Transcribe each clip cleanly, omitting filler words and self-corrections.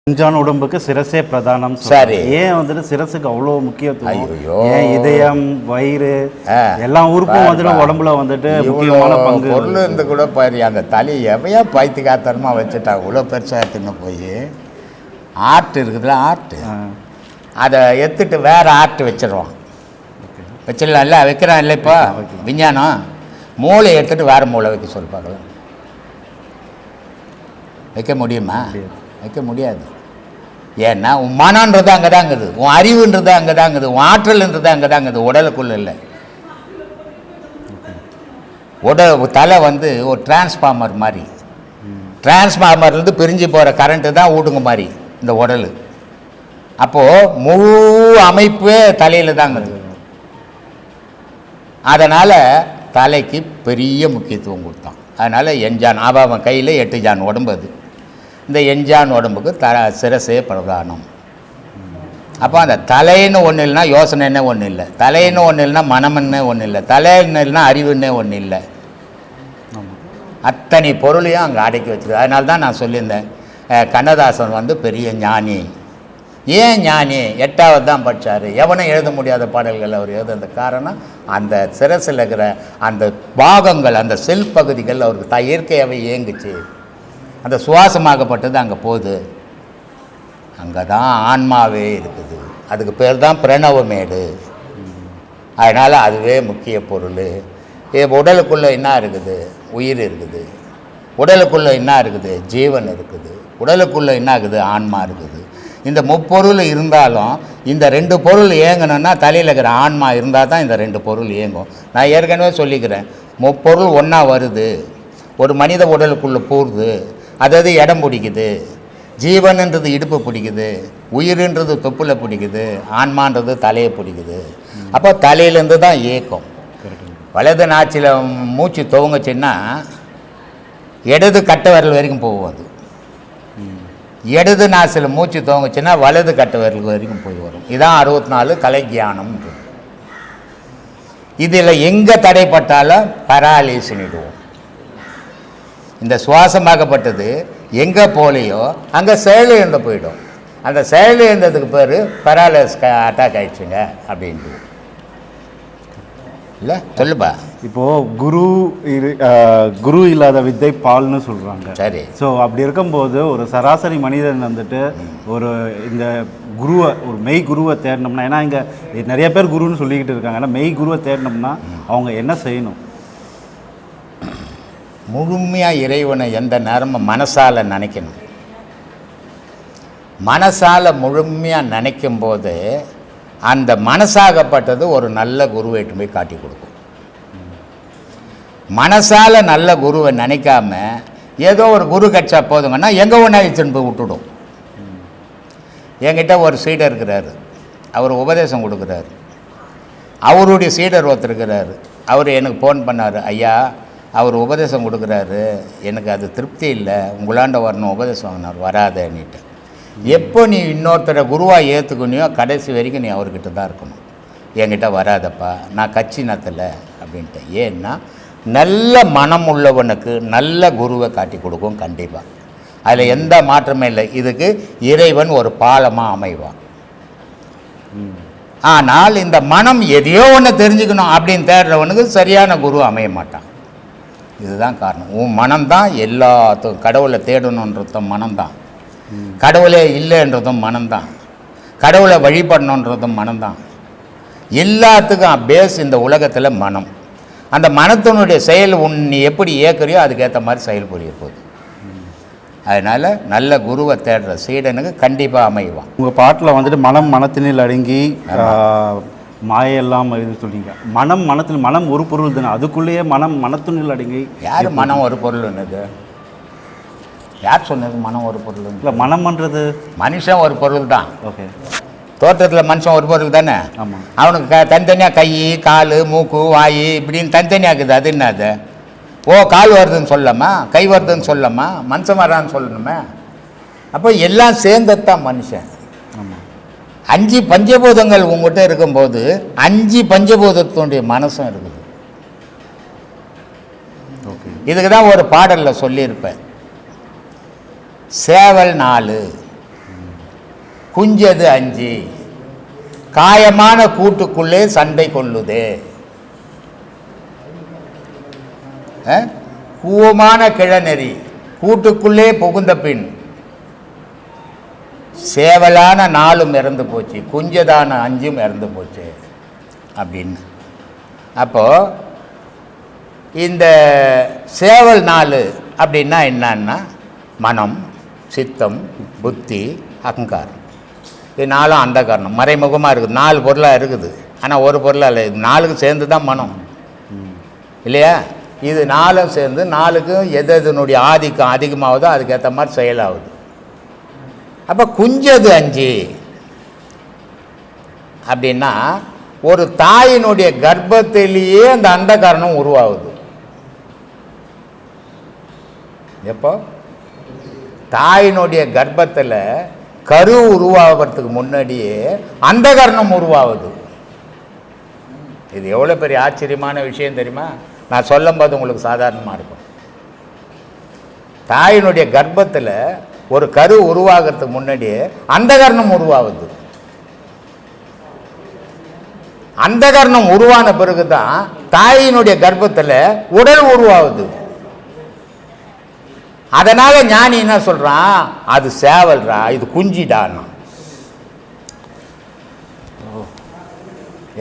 எஞ்சான் உடம்புக்கு சிரசே பிரதானம். சரி, ஏன் வந்துட்டு சிரசுக்கு அவ்வளோ முக்கியத்துவம்? ஏன் இதயம், வயிறு எல்லா உறுப்பும் வந்துட்டு உடம்புல வந்துட்டு முக்கியமான பங்கு பொருள் இருந்து கூட பாரு. அந்த தலை எவையா பைத்து காத்தரமாக வச்சுட்டா இவ்வளோ பெருசாக எடுத்துன்னு போய் ஆர்ட் இருக்குதுல்ல, ஆர்ட்டு அதை எடுத்துட்டு வேறு ஆர்ட் வச்சிடுவான். வச்சிடலாம்ல, வைக்கிறான் இல்லை இப்போ விஞ்ஞானம். மூளை எடுத்துகிட்டு வேறு மூளை வைக்க சொல்லி பார்க்கலாம். வைக்க முடியுமா? வைக்க முடியாது. ஏன்னா உன் மனன்றது அங்கே தாங்குது, உன் அறிவுன்றது அங்கே தாங்குது, உன் ஆற்றல்ன்றது அங்கே தாங்குது, உடலுக்குள்ள இல்லை. தலை வந்து ஒரு டிரான்ஸ்ஃபார்மர் மாதிரி. டிரான்ஸ்ஃபார்மர்லேருந்து பிரிஞ்சு போகிற கரண்ட்டு தான் ஊடுங்க மாதிரி இந்த உடல். அப்போது முழு அமைப்பே தலையில் தாங்குது. அதனால் தலைக்கு பெரிய முக்கியத்துவம் கொடுத்தான். அதனால் எஞ்சான் அவன் கையில் 8 ஜான் உடம்பு. அது இந்த எஞ்சான் உடம்புக்கு சிரசே பிரதானம். அப்போ அந்த தலைன்னு ஒன்று இல்லைன்னா யோசனைன்னே ஒன்று இல்லை, தலைன்னு ஒன்று இல்லைன்னா மனம்னே ஒன்று இல்லை, தலைன்னு இல்லைன்னா அறிவுன்னே ஒன்று இல்லை. அத்தனை பொருளையும் அங்கே அடக்கி வச்சுருக்கு. அதனால தான் நான் சொல்லியிருந்தேன், கண்ணதாசன் வந்து பெரிய ஞானி. ஏன் ஞானி? 8வது தான் படித்தார். எவனும் எழுத முடியாத பாடல்கள் அவர் எழுதுறது காரணம் அந்த சிரசில் இருக்கிற அந்த பாகங்கள், அந்த செல் பகுதிகள் அவருக்கு இயற்கையாகவே இயங்குச்சு. அந்த சுவாசமாகப்பட்டது அங்கே போகுது. அங்கே தான் ஆன்மாவே இருக்குது. அதுக்கு பேர் தான் பிரணவமேடு. அதனால் அதுவே முக்கிய பொருள். உடலுக்குள்ளே என்ன இருக்குது? உயிர் இருக்குது. உடலுக்குள்ளே என்ன இருக்குது? ஜீவன் இருக்குது. உடலுக்குள்ளே என்ன இருக்குது? ஆன்மா இருக்குது. இந்த முப்பொருள் இருந்தாலும் இந்த 2 பொருள் இயங்கணுன்னா தலையில் இருக்கிற ஆன்மா இருந்தால் தான் இந்த 2 பொருள் இயங்கும். நான் ஏற்கனவே சொல்லிக்கிறேன், முப்பொருள் ஒன்றா வருது, ஒரு மனித உடலுக்குள்ளே போகுது, அதாவது இடம் பிடிக்குது. ஜீவன்ன்றது இடுப்பு பிடிக்குது, உயிர்ன்றது தொப்புல பிடிக்குது, ஆன்மான்றது தலையை பிடிக்குது. அப்போ தலையிலேருந்து தான் இயக்கம். வலது நாச்சில் மூச்சு துவங்குச்சுன்னா இடது கட்டை விரல் வரைக்கும் போகும். அது இடது நாசில் மூச்சு துவங்குச்சுன்னா வலது கட்டை விரல் வரைக்கும் போய் வரும். இதான் 64 கலை தியானம். இதில் எங்கே தடைப்பட்டாலும் பராலிசினிடுவோம். இந்த சுவாசமாகப்பட்டது எங்கே போலையோ அங்கே செயலிழந்து போயிடும். அந்த செயலிழந்ததுக்கு பேர் பராலிஸ் அட்டாக் ஆயிடுச்சுங்க அப்படின்ட்டு இல்லை சொல்லுப்பா. இப்போது குரு இல்லாத வித்தை பால்னு சொல்கிறாங்க. சரி. ஸோ அப்படி இருக்கும்போது ஒரு சராசரி மனிதன் வந்துட்டு ஒரு இந்த குருவை, ஒரு மெய் குருவை தேடினோம்னா, ஏன்னா இங்கே நிறைய பேர் குருன்னு சொல்லிக்கிட்டு இருக்காங்க, ஏன்னா மெய் குருவை தேடினோம்னா அவங்க என்ன செய்யணும்? முழுமையாக இறைவனை எந்த நேரமும் மனசால் நினைக்கணும். மனசால் முழுமையாக நினைக்கும் போது அந்த மனசாகப்பட்டது ஒரு நல்ல குருவைட்டு போய் காட்டி கொடுக்கும். மனசால் நல்ல குருவை நினைக்காம ஏதோ ஒரு குரு கட்சா போதுங்கன்னா எங்கே ஒன்றா இழுத்துன்னு போய் விட்டுடும். என்கிட்ட ஒரு சீடர் இருக்கிறார், அவர் உபதேசம் கொடுக்குறாரு. அவருடைய சீடர் ஒருத்தர் இருக்கிறார், அவர் எனக்கு ஃபோன் பண்ணார், ஐயா அவர் உபதேசம் கொடுக்குறாரு, எனக்கு அது திருப்தி இல்லை, உங்களாண்ட வரணும் உபதேசம் வாங்கினார், வராதேன்னுட்டு. எப்போ நீ இன்னொருத்தரை குருவாக ஏற்றுக்கணியோ கடைசி வரைக்கும் நீ அவர்கிட்ட தான் இருக்கணும், என்கிட்ட வராதப்பா, நான் கட்சி நத்தலை அப்படின்ட்டு. ஏன்னா நல்ல மனம் உள்ளவனுக்கு நல்ல குருவை காட்டி கொடுக்கும் கண்டிப்பாக, அதில் எந்த மாற்றமே இல்லை. இதுக்கு இறைவன் ஒரு பாலமாக அமைவான். ஆனால் இந்த மனம் எதையோ ஒன்று தெரிஞ்சுக்கணும் அப்படின்னு தேடுறவனுக்கு சரியான குரு அமைய மாட்டான். இதுதான் காரணம். உன் மனம்தான் எல்லாத்துக்கும். கடவுளை தேடணுன்றதும் மனம்தான், கடவுளே இல்லைன்றதும் மனம்தான், கடவுளை வழிபடணுன்றதும் மனம்தான். எல்லாத்துக்கும் பேஸ் இந்த உலகத்தில் மனம். அந்த மனத்தினுடைய செயல் நீ எப்படி இயக்குறியோ அதுக்கேற்ற மாதிரி செயல் புரிய போகுது. அதனால் நல்ல குருவை தேடுற சீடனுக்கு கண்டிப்பாக அமைவான். உங்கள் பாட்டில் வந்துட்டு மனம் மனத்தினில் அடங்கி மாயெல்லாம் இது சொல்லிங்க. மனம் ஒரு பொருள் தானே, அதுக்குள்ளேயே மனத்தினில் அடங்கி. யார் மனம் ஒரு பொருள் என்னது? யார் சொன்னது மனம் ஒரு பொருள்? இல்லை, மனம்ன்றது மனுஷன் ஒரு பொருள் தான். ஓகே. தோற்றத்தில் மனுஷன் ஒரு பொருள் தானே. ஆமாம். அவனுக்கு தனித்தனியாக கை, கால், மூக்கு, வாய் இப்படின்னு தனித்தனியாக இருக்குது. அது என்ன அது? ஓ, கால் வருதுன்னு சொல்லலாமா, கை வருதுன்னு சொல்லலாமா, மனுஷன் வரான்னு சொல்லணுமே. அப்போ எல்லாம் சேர்ந்தது தான் மனுஷன். ஆமாம். 5 பஞ்சபூதங்கள் உங்கள்கிட்ட இருக்கும்போது 5 பஞ்சபூதத்தினுடைய மனசும் இருக்குது. ஓகே. இதுக்கு தான் ஒரு பாடலில் சொல்லியிருப்பேன், சேவல் 4 குஞ்சது 5 காயமான கூட்டுக்குள்ளே சண்டை கொள்ளுதே. கூவமான கிழநெறி கூட்டுக்குள்ளே புகுந்த பின் சேவலான 4 இறந்து போச்சு, குஞ்சதான 5 இறந்து போச்சு அப்படின்னு. அப்போது இந்த சேவல் 4 அப்படின்னா என்னன்னா மனம், சித்தம், புத்தி, அகங்காரம். இது 4 அந்த காரணம் மறைமுகமாக இருக்குது. 4 பொருளாக இருக்குது, ஆனால் ஒரு பொருளாக இல்லை. இது 4க்கு சேர்ந்து தான் மனம் இல்லையா? இது 4 சேர்ந்து 4க்கும் எதனுடைய ஆதிக்கம் அதிகமாகுதோ அதுக்கேற்ற மாதிரி செயலாகுது. அப்போ குஞ்சது 5 அப்படின்னா ஒரு தாயினுடைய கர்ப்பத்திலேயே அந்த அண்டகரணம் உருவாகுது. எப்போ? தாயினுடைய கர்ப்பத்தில் கரு உருவாகிறதுக்கு முன்னாடியே அண்டகரணம் உருவாகுது. இது எவ்வளோ பெரிய ஆச்சரியமான விஷயம் தெரியுமா? நான் சொல்லும்போது உங்களுக்கு சாதாரணமாக இருக்கும். தாயினுடைய கர்ப்பத்தில் ஒரு கரு உருவாகிறதுக்கு முன்னாடியே அண்டகரணம் உருவாகுது. அண்டகரணம் உருவான பிறகு தான் தாயினுடைய கர்ப்பத்தில் உடல் உருவாகுது. அதனால ஞானி என்ன சொல்றான், அது சேவல்ரா, இது குஞ்சிடான்.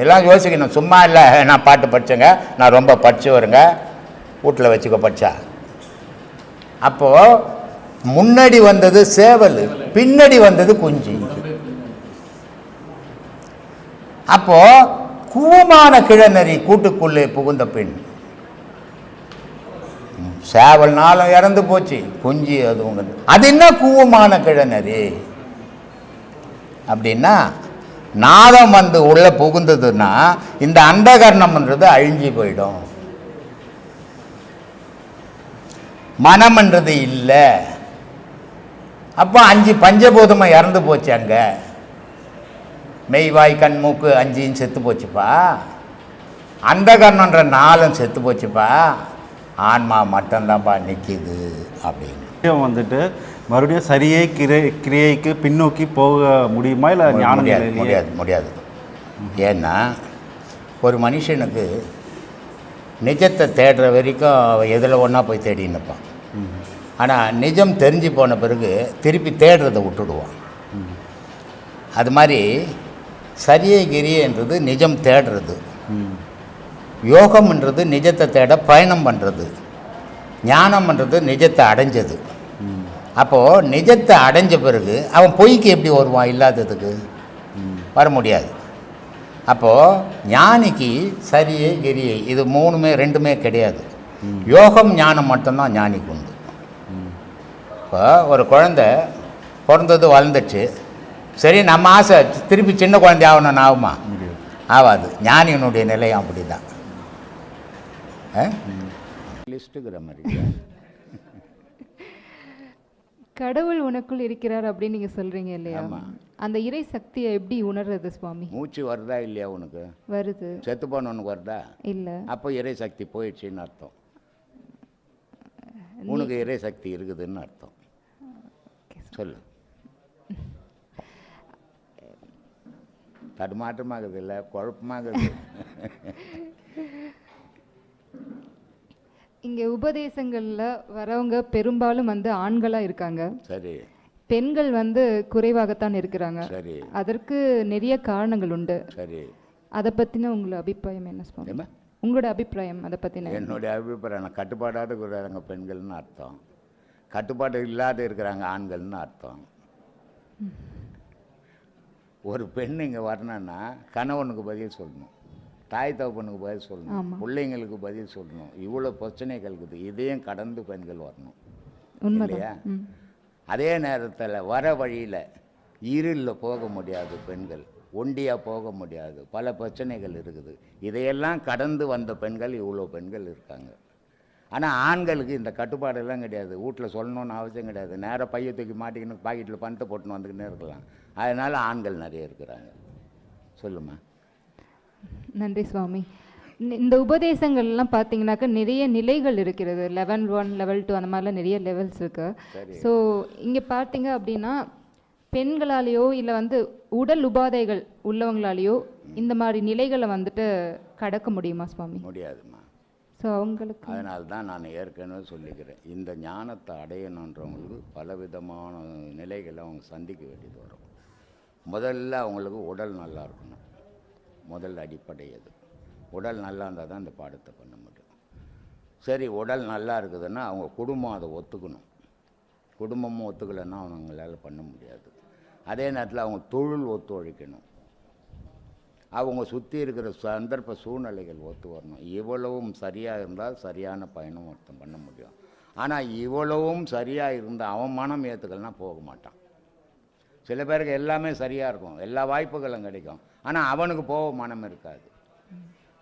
எல்லாம் யோசிக்கணும், சும்மா இல்லை நான் பாட்டு படித்தேங்க, நான் ரொம்ப படிச்சு வருங்க, வீட்டில் வச்சுக்க படித்தா. அப்போது முன்னாடி வந்தது சேவல், பின்னாடி வந்தது குஞ்சு. அப்போ கூவமான கிழநெறி கூட்டுக்குள்ளே புகுந்த பின் சேவல் 4 இறந்து போச்சு, குஞ்சு அது என்ன கூவமான கிழநெறி அப்படின்னா நாதம் வந்து உள்ள புகுந்ததுன்னா இந்த அண்டகரணம்ன்றது அழிஞ்சி போயிடும், மனம்ன்றது இல்லை. அப்போ 5 பஞ்சபூதமும் இறந்து போச்சு. அங்கே மெய்வாய் கண் மூக்கு 5 செத்து போச்சுப்பா, அண்டகரணன்ற 4 செத்து போச்சுப்பா, ஆன்மா மட்டும்தான்ப்பா நிற்கிது அப்படின்னு வந்துட்டு மறுபடியும் சரியே கிரியைக்கு பின்னோக்கி போக முடியுமா? இல்லை ஞானம் முடியாது முடியாது. ஏன்னா ஒரு மனுஷனுக்கு நிஜத்தை தேடுற வரைக்கும் அவன் எதில் ஒன்றா போய் தேடின்னு இருப்பான். ஆனால் நிஜம் தெரிஞ்சு போன பிறகு திருப்பி தேடுறதை விட்டுடுவான். அது மாதிரி சரியே கிரியன்றது நிஜம் தேடுறது, யோகம்ன்றது நிஜத்தை தேட பயணம் பண்ணுறது, ஞானம்ன்றது நிஜத்தை அடைஞ்சது. அப்போது நிஜத்தை அடைஞ்ச பிறகு அவன் பொய்க்கு எப்படி வருவான்? இல்லாததுக்கு வர முடியாது. அப்போது ஞானிக்கு சரியை கிரியை இது 2மே கிடையாது. யோகம் ஞானம் மட்டும்தான் ஞானிக்கு உண்டு. இப்போ ஒரு குழந்தை பிறந்தது வளர்ந்துச்சு, சரி நம்ம ஆசை திருப்பி சின்ன குழந்தை ஆகணும்னு ஆகுமா? ஆகாது. ஞானியினுடைய நிலையம் அப்படி தான். லிஸ்ட்டுங்கிற மாதிரி கடவுள் உனக்குள் இருக்கிறார் அப்படின்னு நீங்கள் சொல்கிறீங்க இல்லையா? அந்த இறை சக்தியை எப்படி உணர்றது சுவாமி? மூச்சு வருதா இல்லையா? உனக்கு வருது. செத்து போனவனுக்கு வருதா? இல்லை. அப்போ இறை சக்தி போயிடுச்சுன்னு அர்த்தம். உனக்கு இறை சக்தி இருக்குதுன்னு அர்த்தம். சொல்லு. தடுமாற்றமாகுது இல்லை, குழப்பமாகுது. இங்கே உபதேசங்களில் வரவங்க பெரும்பாலும் ஆண்களாக இருக்காங்க. சரி. பெண்கள் குறைவாகத்தான் இருக்கிறாங்க. சரி. அதற்கு நிறைய காரணங்கள் உண்டு. சரி. அதை பற்றின உங்களோட அபிப்பிராயம் என்ன சுவாமி? உங்களோட அபிப்பிராயம் அதை பற்றின? என்னுடைய அபிப்பிராயம் கட்டுப்பாடாத இருக்கிறாங்க பெண்கள்னு அர்த்தம், கட்டுப்பாடு இல்லாத இருக்கிறாங்க ஆண்கள்னு அர்த்தம். ஒரு பெண் இங்கே வரணுன்னா கணவனுக்கு பதில் சொல்லணும், தாய் தகப்பனுக்கு பதில் சொல்லணும், பிள்ளைங்களுக்கு பதில் சொல்லணும். இவ்வளோ பிரச்சனைகள் இருக்குது, இதையும் கடந்து பெண்கள் வரணும் இல்லையா? அதே நேரத்தில் வர வழியில் இருளில் போக முடியாது பெண்கள், ஒண்டியாக போக முடியாது, பல பிரச்சனைகள் இருக்குது. இதையெல்லாம் கடந்து வந்த பெண்கள் இவ்வளோ பெண்கள் இருக்காங்க. ஆனால் ஆண்களுக்கு இந்த கட்டுப்பாடெல்லாம் கிடையாது. வீட்டில் சொல்லணுன்னு அவசியம் கிடையாது. நேராக பைய தூக்கி மாட்டிக்கின்னு பாக்கெட்டில் பணத்தை போட்டுன்னு வந்துக்கின்னே இருக்கலாம். அதனால் ஆண்கள் நிறைய இருக்கிறாங்க. சொல்லுமா. நன்றி சுவாமி. இந்த உபதேசங்கள்லாம் பார்த்தீங்கன்னாக்கா நிறைய நிலைகள் இருக்கிறது. லெவல் 1, லெவல் 2 அந்த மாதிரிலாம் நிறைய லெவல்ஸ் இருக்கு. ஸோ இங்கே பார்த்தீங்க அப்படின்னா பெண்களாலேயோ இல்லை வந்து உடல் உபாதைகள் உள்ளவங்களாலேயோ இந்த மாதிரி நிலைகளை வந்துட்டு கடக்க முடியுமா சுவாமி? முடியாதுமா. ஸோ அவங்களுக்கு அதனால தான் நான் ஏற்கனவே சொல்லிக்கிறேன், இந்த ஞானத்தை அடையணுன்றவங்களுக்கு பலவிதமான நிலைகளை அவங்க சந்திக்க வேண்டியது வரும். முதல்ல அவங்களுக்கு உடல் நல்லா இருக்கணும். முதல் அடிப்படை அது. உடல் நல்லா இருந்தால் தான் இந்த பாடத்தை பண்ண முடியும். சரி, உடல் நல்லா இருக்குதுன்னா அவங்க குடும்பம் அதை ஒத்துக்கணும். குடும்பமும் ஒத்துக்கலைன்னா அவங்களால பண்ண முடியாது. அதே நேரத்தில் அவங்க தொழில் ஒத்துழைக்கணும். அவங்க சுற்றி இருக்கிற சந்தர்ப்ப சூழ்நிலைகள் ஒத்து வரணும். இவ்வளவும் சரியாக இருந்தால் சரியான பயணம் ஒருத்தன் பண்ண முடியும். ஆனால் இவ்வளவும் சரியாக இருந்தால் அவன் மனம் ஏற்றுக்கலனா போக மாட்டான். சில பேருக்கு எல்லாமே சரியாக இருக்கும், எல்லா வாய்ப்புகளும் கிடைக்கும், ஆனால் அவனுக்கு போக மனம் இருக்காது.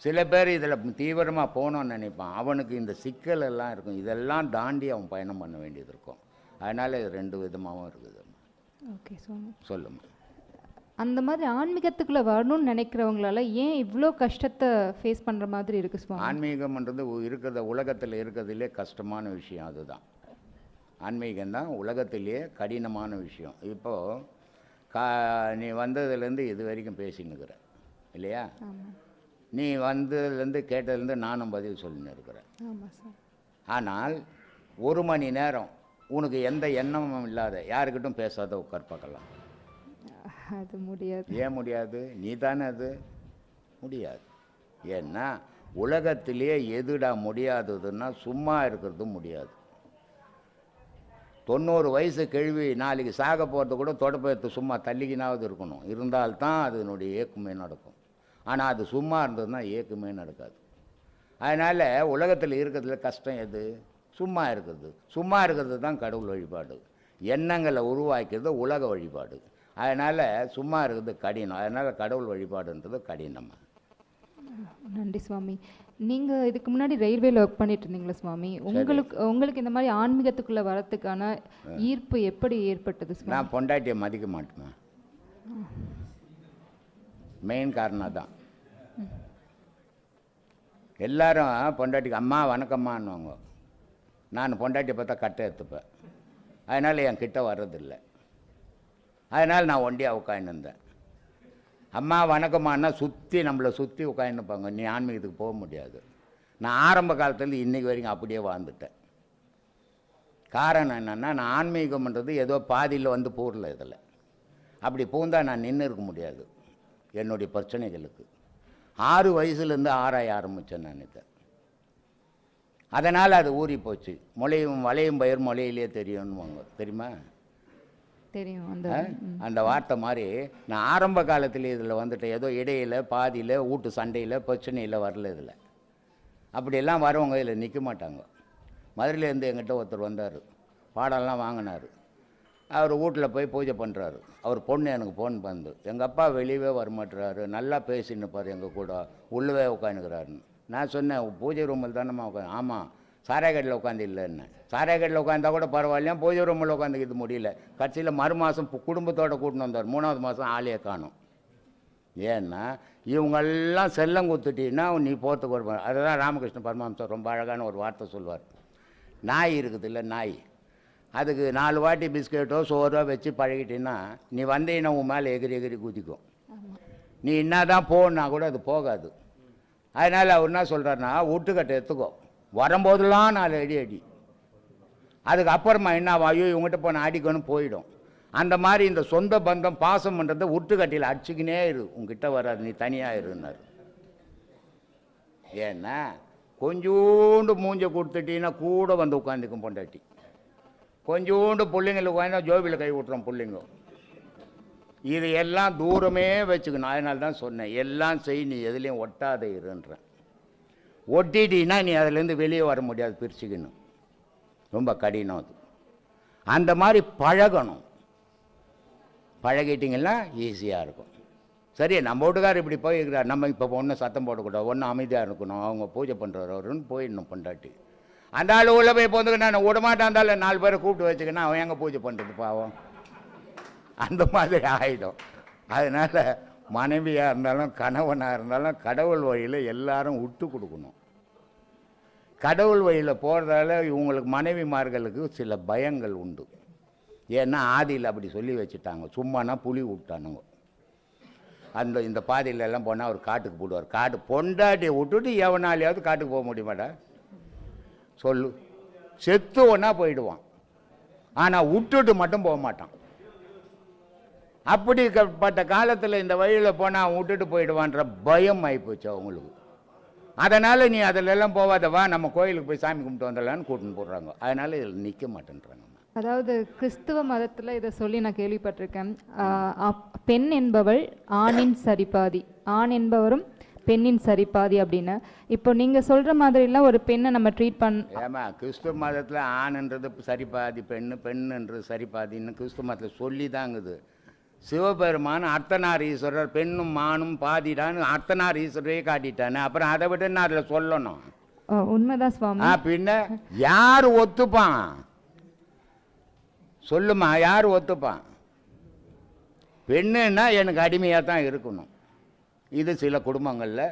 சில பேர் இதில் தீவிரமாக போகணுன்னு நினைப்பான், அவனுக்கு இந்த சிக்கல் எல்லாம் இருக்கும். இதெல்லாம் தாண்டி அவன் பயணம் பண்ண வேண்டியது இருக்கும். அதனால் இது 2 விதமாகவும் இருக்குது. ஓகே சுவாமி. சொல்லுமா. அந்த மாதிரி ஆன்மீகத்துக்குள்ளே வரணும்னு நினைக்கிறவங்களால ஏன் இவ்வளோ கஷ்டத்தை ஃபேஸ் பண்ணுற மாதிரி இருக்குது சுவாமி? ஆன்மீகம்ன்றது இருக்கிற உலகத்தில் இருக்கிறதுலே கஷ்டமான விஷயம். அதுதான் ஆன்மீகம்தான் உலகத்திலேயே கடினமான விஷயம். இப்போது நீ வந்ததுலேருந்து இது வரைக்கும் பேசின்னுக்கிற இல்லையா? நீ வந்ததுலேருந்து கேட்டதுலேருந்து நானும் பதில் சொல்லின்னு இருக்கிறேன். ஆமாம் சார். ஆனால் 1 மணி நேரம் உனக்கு எந்த எண்ணமும் இல்லாத யாருக்கிட்டும் பேசாத உட்கார் பார்க்கலாம். அது முடியாது. ஏன் முடியாது? நீ தானே அது முடியாது. ஏன்னா உலகத்திலே எதுடா முடியாததுன்னா சும்மா இருக்கிறது முடியாது. 90 வயசு கேள்வி நாளைக்கு சாக போகிறது கூட தொடப்பத்தை சும்மா தள்ளிக்கினாவது இருக்கணும். இருந்தால்தான் அதனுடைய இயக்கமே நடக்கும். ஆனால் அது சும்மா இருந்ததுன்னா இயக்கமே நடக்காது. அதனால் உலகத்தில் இருக்கிறதுல கஷ்டம் எது? சும்மா இருக்கிறது. சும்மா இருக்கிறது தான் கடவுள் வழிபாடு. எண்ணங்களை உருவாக்கிறது உலக வழிபாடு. அதனால் சும்மா இருக்கிறது கடினம். அதனால் கடவுள் வழிபாடுன்றது கடினம். நன்றி சுவாமி. நீங்கள் இதுக்கு முன்னாடி ரயில்வேல ஒர்க் பண்ணிட்டு இருந்தீங்களா சுவாமி? உங்களுக்கு இந்த மாதிரி ஆன்மீகத்துக்குள்ளே வரத்துக்கான ஈர்ப்பு எப்படி ஏற்பட்டது சுவாமி? நான் பொண்டாட்டியை மதிக்க மாட்டேன். மெயின் காரணம் தான். எல்லாரும் பொண்டாட்டிக்கு அம்மா வணக்கம்மான்னுவாங்க. நான் பொண்டாட்டியை பார்த்தா கட்டை எடுத்துப்பேன். அதனால் என் கிட்ட வர்றதில்லை. அதனால் நான் ஒண்டியாக உட்காந்துருந்தேன். அம்மா வணக்கம்மான்னா நம்மளை சுற்றி உட்காந்துப்பாங்க. நீ ஆன்மீகத்துக்கு போக முடியாது. நான் ஆரம்ப காலத்துலேருந்து இன்றைக்கி வரைக்கும் அப்படியே வாழ்ந்துட்டேன். காரணம் என்னென்னா, நான் ஆன்மீகம்ன்றது ஏதோ பாதியில் வந்து போடல. இதில் அப்படி பூந்தால் நான் நின்று இருக்க முடியாது. என்னுடைய பிரச்சனைகளுக்கு 6 வயசுலேருந்து ஆராய ஆரம்பித்தேன் நான் இதை. அதனால் அது ஊறி போச்சு. வளையும் பயிர் முளையிலே தெரியும்னுவாங்க. தெரியுமா? தெரியும். அந்த வார்த்தை மாதிரி நான் ஆரம்ப காலத்தில் இதில் வந்துட்டேன். ஏதோ இடையில் பாதியில் வீட்டு சண்டையில் பிரச்சனையில் வரல. இதில் அப்படியெல்லாம் வரவங்க இதில் நிற்க மாட்டாங்க. மதுரையிலேருந்து எங்கிட்ட ஒருத்தர் வந்தார், பாடம்லாம் வாங்கினார். அவர் வீட்டில் போய் பூஜை பண்ணுறாரு. அவர் பொண்ணு எனக்கு ஃபோன் பண்ணு, எங்கள் அப்பா வெளியவே வரமாட்டுறாரு, நல்லா பேசின்னு பாரு, எங்கள் கூட உள்ளவே உட்காந்துக்கிறாருன்னு. நான் சொன்னேன், பூஜை ரூமில் தானேம்மா உட்காந்து. ஆமாம், சாராயக்கடையில் உட்காந்து இல்லைன்னு. சாராயக்கடையில் உட்காந்தா கூட பரவாயில்லையா, பூஜை ரூமில் உட்காந்துக்கிது முடியல. கட்சியில் மாதம் குடும்பத்தோடு கூட்டின்னு வந்தார். 3வது மாதம் ஆளையே காணும். ஏன்னா இவங்கெல்லாம் செல்லம் கொடுத்துட்டீங்கன்னா நீ போகிறதுக்கு ஒரு. அதுதான் ராமகிருஷ்ண பரமஹம்சர் ரொம்ப அழகான ஒரு வார்த்தை சொல்வார். நாய் இருக்குது இல்லை, நாய், அதுக்கு 4 வாட்டி பிஸ்கெட்டோ சோறோ வச்சு பழகிட்டீங்கன்னா நீ வந்தீங்கன்னா உன் மேலே எகிரி எகிரி குதிக்கும். நீ என்ன தான் போகணுன்னா கூட அது போகாது. அதனால் அவர் என்ன சொல்கிறாருன்னா, வீட்டுக்கட்டை எடுத்துக்கோ, வரும்போதெல்லாம் 4 அடி அடி. அதுக்கு அப்புறமா என்ன ஐயோ இவங்ககிட்ட போன அடிக்கணும் போயிடும். அந்த மாதிரி இந்த சொந்த பந்தம் பாசம் பண்ணுறத வீட்டுக்கட்டையில் அடிச்சுக்கினே இரு, உங்ககிட்ட வராது, நீ தனியாக இருன்னார். ஏன்னா கொஞ்சோண்டு மூஞ்சை கொடுத்துட்டீங்கன்னா கூட வந்து உட்காந்துக்கும் பொண்டாட்டி. கொஞ்சோண்டு பிள்ளைங்களுக்கு உட்காந்தா ஜோபியில் கை விட்டுறோம் பிள்ளைங்க. இது எல்லாம் தூரமே வச்சுக்கணும். அதனால தான் சொன்னேன், எல்லாம் செய், நீ எதுலேயும் ஒட்டாத இருன்றேன். ஒட்டிட்டீங்கன்னா நீ அதுலேருந்து வெளியே வர முடியாது, பிரிச்சுக்கணும். ரொம்ப கடினம் அது. அந்த மாதிரி பழகணும். பழகிட்டிங்கன்னா ஈஸியாக இருக்கும். சரி, நம்ம வீட்டுக்காரர் இப்படி போயிருக்கிறார், நம்ம இப்போ ஒன்றும் சத்தம் போடக்கூடாது, ஒன்றும் அமைதியாக இருக்கணும், அவங்க பூஜை பண்ணுறவருன்னு போயிடணும் பொண்டாட்டி. அந்த ஆள் உள்ளே போய் போந்துக்கினா நான் விடமாட்டான், இருந்தாலும் 4 பேரை கூப்பிட்டு வச்சுக்கினா அவன் எங்கே பூஜை பண்ணுறது பாவம், அந்த மாதிரி ஆகிடும். அதனால் மனைவியாக இருந்தாலும் கணவனாக இருந்தாலும் கடவுள் வழியில் எல்லாரும் விட்டு கொடுக்கணும். கடவுள் வழியில் போகிறதால இவங்களுக்கு மனைவிமார்களுக்கு சில பயங்கள் உண்டு. ஏன்னா ஆதியில் அப்படி சொல்லி வச்சுட்டாங்க, சும்மானா புலி விட்டானுங்க. இந்த பாதையில எல்லாம் போனால் அவர் காட்டுக்கு போடுவார். காட்டு பொண்டாட்டியை விட்டுட்டு எவனாலையாவது காட்டுக்கு போக முடியுமாடா சொல்லு? செத்து ஒன்றா போயிடுவான், ஆனால் விட்டுட்டு மட்டும் போக மாட்டான். அப்படிப்பட்ட காலத்தில் இந்த வழியில் போனால் அவன் விட்டுட்டு போயிடுவான்ற பயம் ஆகிப்போச்சு அவங்களுக்கு. அதனால் நீ அதிலெல்லாம் போவாதவா, நம்ம கோயிலுக்கு போய் சாமி கும்பிட்டு வந்துடலான்னு கூட்டின்னு போடுறாங்க. அதனால் இதில் நிற்க மாட்டேன்றாங்க. அதாவது கிறிஸ்துவ மதத்தில் இதை சொல்லி நான் கேள்விப்பட்டிருக்கேன். பெண் என்பவள் ஆணின் சரிபாதி, ஆண் என்பவரும் பெண்ணின் சரிபாதி அப்படின்னு. இப்போ நீங்கள் சொல்கிற மாதிரிலாம் ஒரு பெண்ணை நம்ம ட்ரீட் ஏமா கிறிஸ்துவ மதத்தில் ஆண்ன்றது சரிபாதி, பெண்ணுன்றது சரிபாதின்னு கிறிஸ்துவ மதத்தில் சொல்லி தாங்குது. சிவபெருமான் அர்த்தநாரீஸ்வரர் பெண்ணும் மானும் பாதிடான்னு அர்த்தநாரீஸ்வரரையே காட்டிட்டானே, அப்புறம் அதை விட நான் அதில் சொல்லணும். உண்மைதான் சுவாமி. பின்ன யார் ஒத்துப்பான் சொல்லுமா? யார் ஒத்துப்பான்? பெண்ணுன்னா எனக்கு அடிமையாக தான் இருக்கணும். இது சில குடும்பங்களில்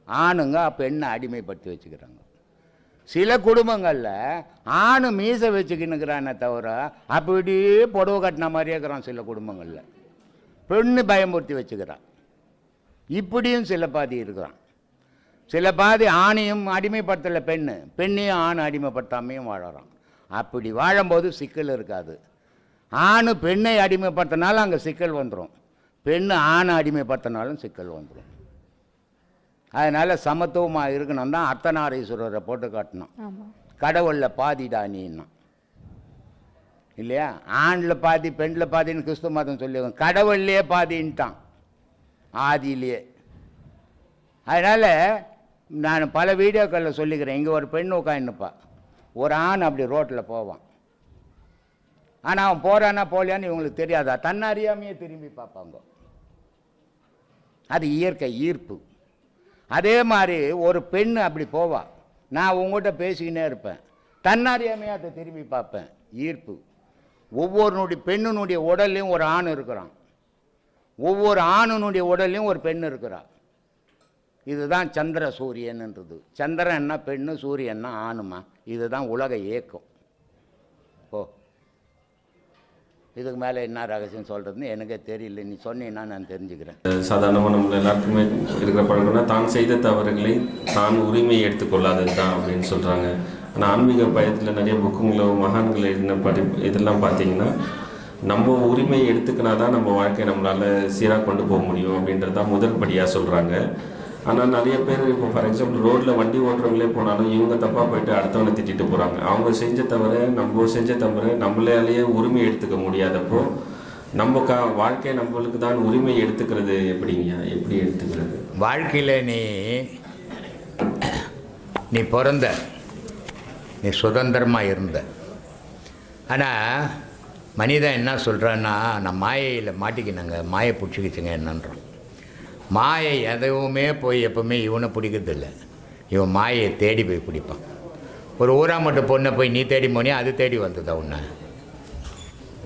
ஆணுங்க பெண்ணை அடிமைப்படுத்தி வச்சுக்கிறாங்க. சில குடும்பங்களில் ஆணு மீசை வச்சுக்கின்னுக்கிறானே தவிர அப்படியே புடவை கட்டின மாதிரியே இருக்கிறான். சில குடும்பங்களில் பெண்ணு பயமுறுத்தி வச்சுக்கிறான். இப்படியும் சில பாதி இருக்கிறான். சில பாதி ஆணையும் அடிமைப்படுத்தலை, பெண்ணையும் ஆண் அடிமைப்படுத்தாமையும் வாழறான். அப்படி வாழும்போது சிக்கல் இருக்காது. ஆணு பெண்ணை அடிமைப்படுத்தினாலும் அங்கே சிக்கல் வந்துடும், பெண்ணு ஆணை அடிமைப்படுத்தினாலும் சிக்கல் வந்துடும். அதனால் சமத்துவமாக இருக்கணும் தான் அர்த்தநாரீஸ்வரரை போட்டு காட்டணும். கடவுளில் பாதிடானின்னா இல்லையா? ஆணில் பாதி பெண்ணில் பாதின்னு கிறிஸ்துவ மதம் சொல்லிடுவோம், கடவுள்லேயே பாதின்ட்டான் ஆதியிலேயே. அதனால் நான் பல வீடியோக்களில் சொல்லிக்கிறேன், இங்கே ஒரு பெண் உட்காந்துப்பா, ஒரு ஆண் அப்படி ரோட்டில் போவான், ஆனால் அவன் போகிறானா போகலையான்னு இவங்களுக்கு தெரியாதா, தன்னறியாமையே திரும்பி பார்ப்பாங்க. அது இயற்கை ஈர்ப்பு. அதே மாதிரி ஒரு பெண் அப்படி போவா, நான் உங்கள்கிட்ட பேசிக்கினே இருப்பேன், தன்னறியாமையே அதை திரும்பி பார்ப்பேன், ஈர்ப்பு. ஒவ்வொருனுடைய பெண்ணுனுடைய உடல்லையும் ஒரு ஆண் இருக்கிறான், ஒவ்வொரு ஆணுனுடைய உடல்லையும் ஒரு பெண் இருக்கிறான். இதுதான் சந்திர சூரியன்ன்றது. சந்திரன்னா பெண்ணு, சூரியன்னா ஆணுமா. இதுதான் உலக இயக்கம். ஓ, இதுக்கு மேலே என்ன ரகசியம் சொல்கிறதுன்னு எனக்கே தெரியல, நீ சொன்னீங்கன்னா நான் தெரிஞ்சுக்கிறேன். சாதாரணமாக நம்ம எல்லாருக்குமே இருக்கிற பழக்கம்னா தான் செய்த தவறுகளை தான் உரிமையை எடுத்துக்கொள்ளாதது தான் அப்படின்னு சொல்கிறாங்க. ஆனால் ஆன்மீக பயத்தில் நிறைய புக்குங்களோ மகான்கள் எழுதின இதெல்லாம் பார்த்தீங்கன்னா நம்ம உரிமையை எடுத்துக்கினா தான் நம்ம வாழ்க்கையை நம்மளால் சீராக கொண்டு போக முடியும் அப்படின்றது தான் முதல் படியாக சொல்கிறாங்க. ஆனால் நிறைய பேர் இப்போ ஃபார் எக்ஸாம்பிள் ரோட்டில் வண்டி ஓட்டுறவங்களே போனாலும் இவங்க தப்பாக போயிட்டு அடுத்தவனை திட்டிட்டு போகிறாங்க. அவங்க செஞ்ச தவிர நம்ம செஞ்ச தவிர நம்மளாலேயே உரிமை எடுத்துக்க முடியாதப்போ நம்ம வாழ்க்கையை நம்மளுக்கு தான் உரிமை எடுத்துக்கிறது எப்படிங்க? எப்படி எடுத்துக்கிறது? வாழ்க்கையில் நீ பிறந்த, நீ சுதந்திரமாக இருந்த. ஆனால் மனிதன் என்ன சொல்கிறான்னா, நான் மாயையில் மாட்டிக்கினங்க, மாயை பிடிச்சிக்கிச்சுங்க என்னன்றான். மாயை எதுவுமே போய் எப்போவுமே இவனை பிடிக்கிறதில்ல, இவன் மாயை தேடி போய் பிடிப்பான். ஒரு ஊராமட்டு பொண்ணை போய் நீ தேடி போனியா, அது தேடி வந்ததா உன்னை?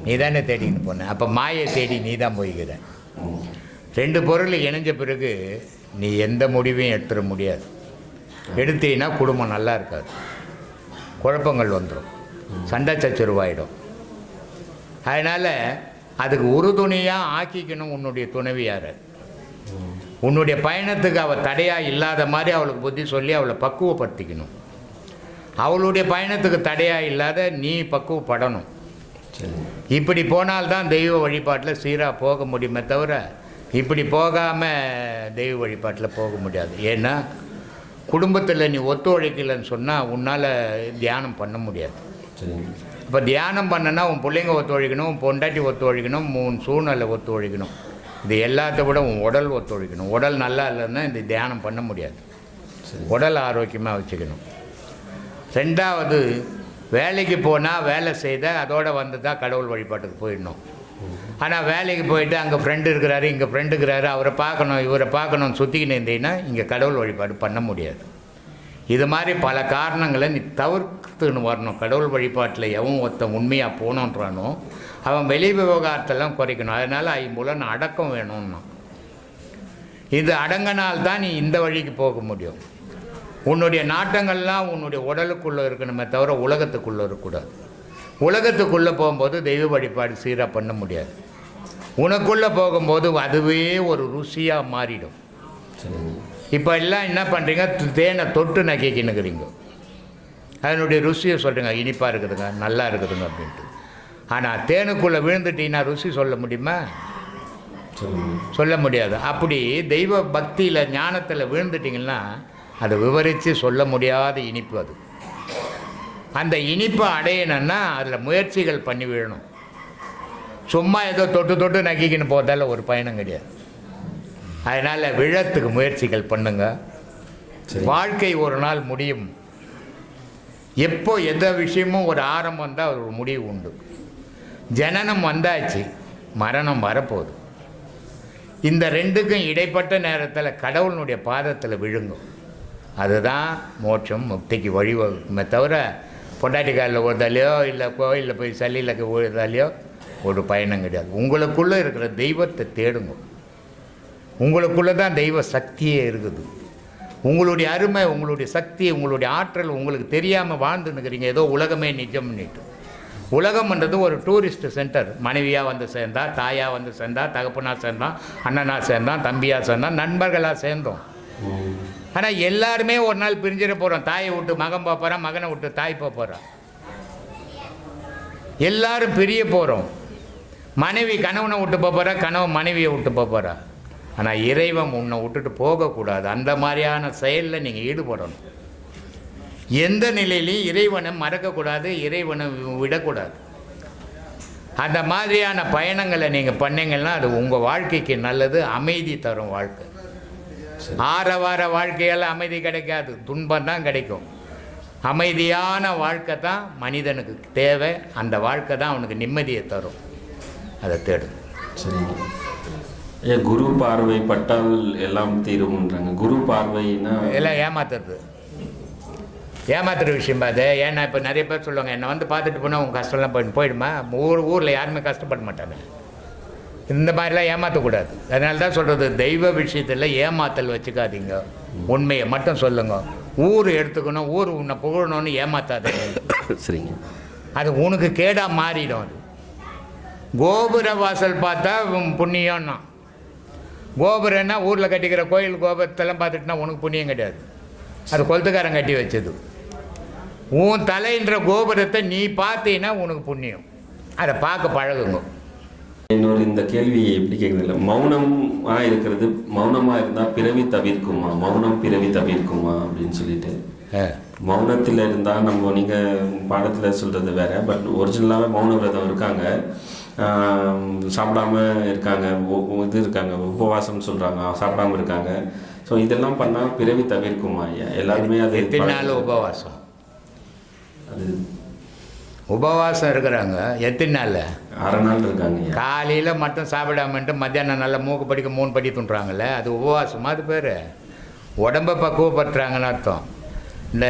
நீ தானே தேடின்னு போன. அப்போ மாயை தேடி நீ தான் போய்க்கிற. 2 பொருள் இணைஞ்ச பிறகு நீ எந்த முடிவையும் எடுத்துட முடியாது. எடுத்தீங்கன்னா குடும்பம் நல்லா இருக்காது, குழப்பங்கள் வந்துடும், சண்டை சச்சரவாயிடும். அதனால் அதுக்கு உறுதுணையாக ஆக்கிக்கணும் உன்னுடைய துணைவியாரை. உன்னுடைய பயணத்துக்கு அவள் தடையாக இல்லாத மாதிரி அவளுக்கு புத்தி சொல்லி அவளை பக்குவப்படுத்திக்கணும். அவளுடைய பயணத்துக்கு தடையாக இல்லாத நீ பக்குவப்படணும். இப்படி போனால்தான் தெய்வ வழிபாட்டில் சீராக போக முடியுமே தவிர இப்படி போகாமல் தெய்வ வழிபாட்டில் போக முடியாது. ஏன்னா குடும்பத்தில் நீ ஒத்துழைக்கலைன்னு சொன்னால் உன்னால் தியானம் பண்ண முடியாது. இப்போ தியானம் பண்ணனா உன் பிள்ளைங்க ஒத்துழைக்கணும், உன் பொண்டாட்டி ஒத்துழைக்கணும், உன் சூழ்நிலை ஒத்துழைக்கணும். இது எல்லாத்த விட உன் உடல் ஒத்துழைக்கணும். உடல் நல்லா இல்லைன்னா இந்த தியானம் பண்ண முடியாது. உடல் ஆரோக்கியமாக வச்சுக்கணும். 2வது, வேலைக்கு போனால் வேலை செய்த அதோடு வந்து தான் கடவுள் வழிபாட்டுக்கு போயிடணும். ஆனால் வேலைக்கு போயிட்டு அங்கே ஃப்ரெண்டு இருக்கிறாரு, இங்கே ஃப்ரெண்டு இருக்கிறாரு, அவரை பார்க்கணும் இவரை பார்க்கணும்னு சுற்றிக்கின்னு இருந்தீங்கன்னா இங்கே கடவுள் வழிபாடு பண்ண முடியாது. இது மாதிரி பல காரணங்களை நீ தவிர்த்துன்னு வரணும். கடவுள் வழிபாட்டில் எவன் ஒருத்தன் உண்மையாக போகணுன்றானோ அவன் வெளி விவகாரத்தெல்லாம் குறைக்கணும். அதனால் ஐம்புலன் அடக்கம் வேணும்னா இது அடங்கினால்தான் நீ இந்த வழிக்கு போக முடியும். உன்னுடைய நாட்டங்கள்லாம் உன்னுடைய உடலுக்குள்ளே இருக்கணுமே தவிர உலகத்துக்குள்ளே இருக்கக்கூடாது. உலகத்துக்குள்ளே போகும்போது தெய்வ வழிபாடு சீராக பண்ண முடியாது. உனக்குள்ளே போகும்போது அதுவே ஒரு ருசியாக மாறிடும். இப்போ எல்லாம் என்ன பண்ணுறீங்க, தேனை தொட்டு நக்கிக்கின்னுக்கிறீங்க, அதனுடைய ருசியை சொல்கிறீங்க, இனிப்பாக இருக்குதுங்க, நல்லா இருக்குதுங்க அப்படின்ட்டு. ஆனால் தேனுக்குள்ளே விழுந்துட்டீங்கன்னா ருசி சொல்ல முடியுமா? சொல்ல முடியாது. அப்படி தெய்வ பக்தியில் ஞானத்தில் விழுந்துட்டிங்கன்னா அதை விவரித்து சொல்ல முடியாத இனிப்பு அது. அந்த இனிப்பை அடையணுன்னா அதில் முயற்சிகள் பண்ணி விழணும். சும்மா ஏதோ தொட்டு தொட்டு நக்கிக்கின்னு போகிறதால ஒரு பயணம் கிடையாது. அதனால் விழத்துக்கு முயற்சிகள் பண்ணுங்க. வாழ்க்கை ஒரு நாள் முடியும். எப்போ எந்த விஷயமும் ஒரு ஆரம்பம் வந்தால் ஒரு முடிவு உண்டு. ஜனனம் வந்தாச்சு, மரணம் வரப்போகுது. இந்த ரெண்டுக்கும் இடைப்பட்ட நேரத்தில் கடவுளுடைய பாதத்தில் விழுங்கும். அதுதான் மோட்சம், முக்திக்கு வழிவகுக்குமே தவிர பொண்டாட்டி காலில் ஓடுதாலையோ இல்லை கோயிலில் போய் சல்லியில் ஓடுதாலையோ ஒரு பயணம் கிடையாது. உங்களுக்குள்ளே இருக்கிற தெய்வத்தை தேடுங்க. உங்களுக்குள்ளே தான் தெய்வ சக்தியே இருக்குது. உங்களுடைய அருமை, உங்களுடைய சக்தி, உங்களுடைய ஆற்றல் உங்களுக்கு தெரியாமல் வாழ்ந்துன்னுக்கிறீங்க. ஏதோ உலகமே நிஜம்னுட்டு. உலகம்ன்றது ஒரு டூரிஸ்ட் சென்டர். மனைவியாக வந்து சேர்ந்தா, தாயாக வந்து சேர்ந்தா, தகப்பனாக சேர்ந்தான், அண்ணனாக சேர்ந்தான், தம்பியாக சேர்ந்தான், நண்பர்களாக சேர்ந்தோம். ஆனால் எல்லாருமே ஒரு நாள் பிரிஞ்சிட போகிறோம். தாயை விட்டு மகன் போகிறான், மகனை விட்டு தாய் போகிறான். எல்லாரும் பிரிய போகிறோம். மனைவி கணவனை விட்டு போகிறா, கணவன் மனைவியை விட்டு போகிறா. ஆனால் இறைவன் உன்னை விட்டுட்டு போகக்கூடாது. அந்த மாதிரியான செயலில் நீங்கள் ஈடுபடணும். எந்த நிலையிலையும் இறைவனை மறக்கக்கூடாது, இறைவனை விடக்கூடாது. அந்த மாதிரியான பயணங்களை நீங்கள் பண்ணீங்கன்னா அது உங்கள் வாழ்க்கைக்கு நல்லது, அமைதி தரும் வாழ்க்கை. ஆரவார வாழ்க்கையால் அமைதி கிடைக்காது, துன்பம் தான் கிடைக்கும். அமைதியான வாழ்க்கை தான் மனிதனுக்கு தேவை. அந்த வாழ்க்கை தான் அவனுக்கு நிம்மதியை தரும். அதை தேடும். சரிங்க. ஏன் குரு பார்வை பட்டால் எல்லாம் தீரும்ன்றாங்க. குரு பார்வைன்னா எல்லாம் ஏமாத்துற விஷயம் பாது. ஏன்னா இப்போ நிறைய பேர் சொல்லுவாங்க, என்னை வந்து பார்த்துட்டு போனால் உங்கள் கஷ்டம்லாம் போயிடுமா? ஊரில் யாருமே கஷ்டப்பட மாட்டாங்க. இந்த மாதிரிலாம் ஏமாற்றக்கூடாது. அதனால தான் சொல்கிறது, தெய்வ விஷயத்தில் ஏமாத்தல் வச்சுக்காதீங்க. உண்மையை மட்டும் சொல்லுங்க. ஊர் எடுத்துக்கணும், ஊர் உன்னை புகழணும்னு ஏமாத்தாத. சரிங்க. அது உனக்கு கேடாக மாறிடும். அது கோபுர வாசல் பார்த்தா புண்ணியம்னா, கோபுரம்னா ஊரில் கட்டிக்கிற கோயில் கோபுரத்தெல்லாம் பார்த்துட்டுனா உனக்கு புண்ணியம் கிடையாது. அது கொளுத்துக்காரன் கட்டி வச்சது. உன் தலைன்ற கோபுரத்தை நீ பார்த்தீங்கன்னா உனக்கு புண்ணியம். அதை பார்க்க பழகுங்க. இன்னொரு இந்த கேள்வி எப்படி கேட்குறதில்ல, மௌனமாக இருக்கிறது, மௌனமாக இருந்தால் பிறவி தவிர்க்குமா, மௌனம் பிறவி தவிர்க்குமா அப்படின்னு சொல்லிட்டு. மௌனத்தில் இருந்தால் நம்ம நீங்கள் பாடத்தில் சொல்கிறது வேற, பட் ஒரிஜினலாகவே மௌன விரதம் இருக்காங்க, சாப்பிடாம இருக்காங்க, இது இருக்காங்க, உபவாசம் சொல்கிறாங்க, சாப்பிடாம இருக்காங்க. ஸோ இதெல்லாம் பண்ணால் பிறவி தவிர்க்குமா ஐயா? எல்லாருமே அது எத்தனை நாள் உபவாசம்? அது உபவாசம் இருக்கிறாங்க எத்தனை நாள்? 6 நாள் இருக்காங்க. காலையில் மட்டும் சாப்பிடாமன்ட்டு மத்தியானம் நல்லா மூக்கு படிக்க 3 படி துண்டுறாங்கல்ல, அது உபவாசம். அது பேர் உடம்பை பக்குவப்படுத்துறாங்கன்னு அர்த்தம். இந்த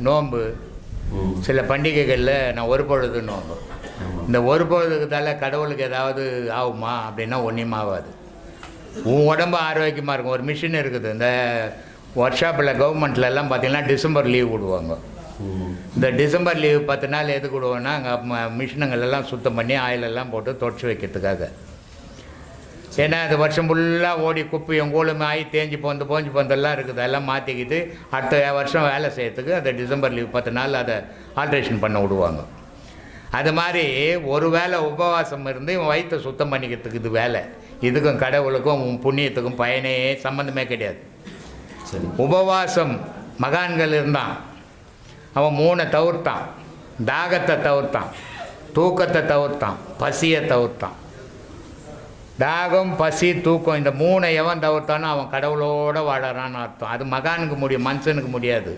நோன்பு சில பண்டிகைகளில் நான் ஒரு பொழுது நோன்பு. இந்த ஒரு பொழுதுக்குதால கடவுளுக்கு ஏதாவது ஆகுமா அப்படின்னா ஒன்றும் ஆகாது. உன் உடம்பு ஆரோக்கியமாக இருக்கும். ஒரு மிஷின் இருக்குது. இந்த ஒர்க் ஷாப்பில் கவர்மெண்ட்லலாம் பார்த்திங்கன்னா டிசம்பர் லீவ் விடுவாங்க. இந்த டிசம்பர் லீவ் 10 நாள் எதுக்கு விடுவோன்னா அங்கே மிஷினுங்களெல்லாம் சுத்தம் பண்ணி ஆயிலெல்லாம் போட்டு தொடச்சி வைக்கிறதுக்காக. ஏன்னா அது வருஷம் ஃபுல்லாக ஓடி குப்பையும் கூழும் ஆகி தேஞ்சி போந்தெல்லாம் இருக்குது. அதெல்லாம் மாற்றிக்கிட்டு அடுத்த வருஷம் வேலை செய்யறதுக்கு அந்த டிசம்பர் லீவ் 10 நாள் அதை ஆல்ட்ரேஷன் பண்ண விடுவாங்க. அது மாதிரி ஒரு வேளை உபவாசம் இருந்து இவன் வயிற்றை சுத்தம் பண்ணிக்கிறதுக்கு இது வேலை. இதுக்கும் கடவுளுக்கும் புண்ணியத்துக்கும் பயனே சம்மந்தமே கிடையாது. சரி. உபவாசம் மகான்கள் இருந்தான். அவன் 3 தவிர்த்தான். தாகத்தை தவிர்த்தான், தூக்கத்தை தவிர்த்தான், பசியை தவிர்த்தான். தாகம், பசி, தூக்கம் இந்த 3 எவன் தவிர்த்தானோ அவன் கடவுளோடு வாழறான்னு அர்த்தம். அது மகானுக்கு முடியும், மனுஷனுக்கு முடியாது.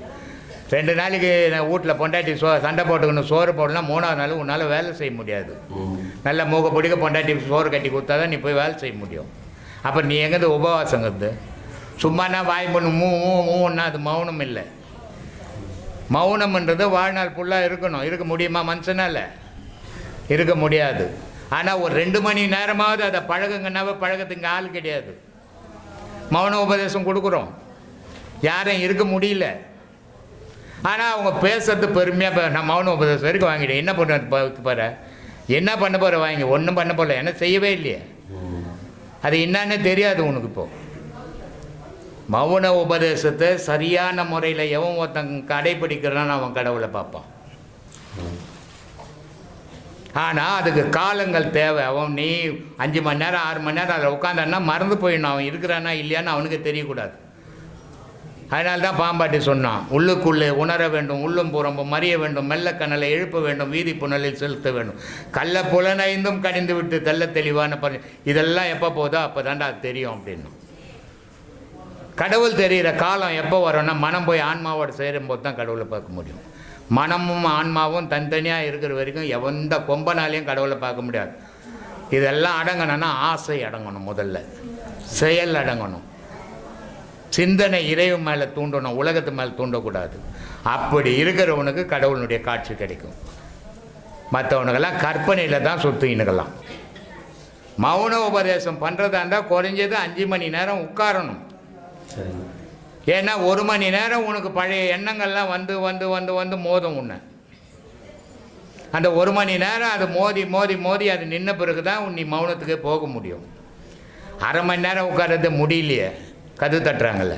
2 நாளைக்கு நான் வீட்டில் பொண்டாட்டி சண்டை போட்டுக்கணும், சோறு போடலாம், 3ஆவது நாள் உன்னால் வேலை செய்ய முடியாது. நல்லா மூக்க பிடிக்க பொண்டாட்டி சோறு கட்டி கொடுத்தா தான் நீ போய் வேலை செய்ய முடியும். அப்போ நீ எங்கேருந்து உபவாசங்கிறது? சும்மானா வாய் பண்ணு மூன்னா அது மௌனம் இல்லை. மௌனம்ன்றது வாழ்நாள் ஃபுல்லாக இருக்கணும். இருக்க முடியுமா மனுஷனால்? இருக்க முடியாது. ஆனால் ஒரு 2 மணி நேரமாவது அதை பழகுங்கன்னாவே பழகத்துக்கு ஆள் கிடையாது. மௌன உபதேசம் கொடுக்குறோம், யாரும் இருக்க முடியல. ஆனால் அவங்க பேசுறது பெருமையாக நான் மௌன உபதேசம் வரைக்கும் வாங்கிட்டேன், என்ன பண்ண போகிற, என்ன பண்ண போகிற, வாங்கி ஒன்றும் பண்ண போகல, என்ன செய்யவே இல்லையே, அது என்னன்னு தெரியாது உனக்கு. இப்போ மௌன உபதேசத்தை சரியான முறையில் எவன் ஒருத்தன் கடைப்பிடிக்கிறான்னு அவன் கடவுளை பார்ப்பான். ஆனால் அதுக்கு காலங்கள் தேவை. அவன் நீ 5 மணி நேரம் 6 மணி நேரம் அதில் உட்காந்தான்னா மறந்து போயிடணும், அவன் இருக்கிறானா இல்லையான்னு அவனுக்கு தெரியக்கூடாது. அதனால தான் பாம்பாட்டி சொன்னான், உள்ளுக்குள்ளே உணர வேண்டும், உள்ளும் புறம்பும் மறிய வேண்டும், மெல்ல கண்ணலை எழுப்ப வேண்டும், வீதி புனலில் செலுத்த வேண்டும், கள்ள புலனைந்தும் கடிந்து விட்டு தெல்ல தெளிவான இதெல்லாம் எப்போ போதோ அப்போ தாண்டா அது தெரியும் அப்படின்னு. கடவுள் தெரிகிற காலம் எப்போ வரும்னா மனம் போய் ஆன்மாவோட சேரும்போது தான் கடவுளை பார்க்க முடியும். மனமும் ஆன்மாவும் தனித்தனியாக இருக்கிற வரைக்கும் எந்த கொம்பனாலையும் கடவுளை பார்க்க முடியாது. இதெல்லாம் அடங்கணும்னா ஆசை அடங்கணும், முதல்ல செயல் அடங்கணும், சிந்தனை இறைவன் மேலே தூண்டணும், உலகத்து மேலே தூண்டக்கூடாது. அப்படி இருக்கிறவனுக்கு கடவுளுடைய காட்சி கிடைக்கும். மற்றவனுக்கெல்லாம் கற்பனையில் தான் சுற்றினுக்கலாம். மௌன உபதேசம் பண்ணுறதா இருந்தால் குறைஞ்சது 5 மணி நேரம் உட்காரணும். ஏன்னா 1 மணி நேரம் உனக்கு பழைய எண்ணங்கள்லாம் வந்து வந்து வந்து வந்து மோதும் உன்னை. அந்த 1 மணி நேரம் அது மோதி மோதி மோதி அது நின்ன பிறகு தான் நீ மௌனத்துக்கே போக முடியும். 1/2 மணி நேரம் உட்கார்றது முடியலையே, கது தட்டுறாங்கல்ல.